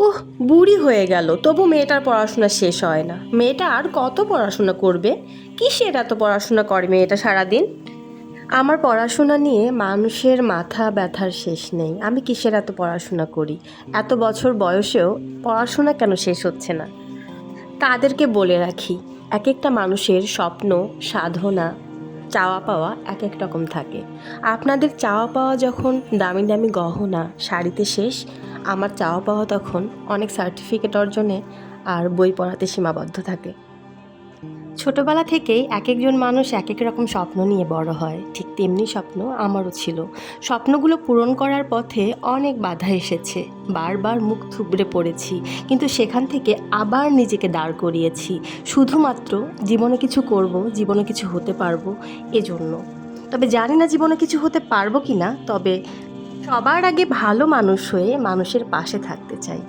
ওহ, বুড়ি হয়ে গেল তবু মেয়েটার পড়াশোনা শেষ হয় না। মেয়েটা আর কত পড়াশোনা করবে? কিসের এত পড়াশোনা করে মেয়েটা সারাদিন? আমার পড়াশোনা নিয়ে মানুষের মাথা ব্যথার শেষ নেই। আমি কিসের এত পড়াশোনা করি? এত বছর বয়সেও পড়াশোনা কেন শেষ হচ্ছে না? তাদেরকে বলে রাখি, এক একটা মানুষের স্বপ্ন, সাধনা, চাওয়া পাওয়া এক এক রকম থাকে। আপনাদের চাওয়া পাওয়া যখন দামি দামি গহনা শাড়িতে শেষ, আমার চাওয়া পাওয়া তখন অনেক সার্টিফিকেট অর্জনে আর বই পড়াতে সীমাবদ্ধ থাকে। ছোটবেলা থেকেই এক একজন মানুষ এক এক রকম স্বপ্ন নিয়ে বড় হয়, ঠিক তেমনি স্বপ্ন আমারও ছিল। স্বপ্নগুলো পূরণ করার পথে অনেক বাধা এসেছে, বারবার মুখ থুবড়ে পড়েছি, কিন্তু সেখান থেকে আবার নিজেকে দাঁড় করিয়েছি, শুধুমাত্র জীবনে কিছু করব, জীবনে কিছু হতে পারবো এজন্য। তবে জানি না জীবনে কিছু হতে পারবো কি না, তবে সবার আগে ভালো মানুষ হয়ে মানুষের পাশে থাকতে চাই।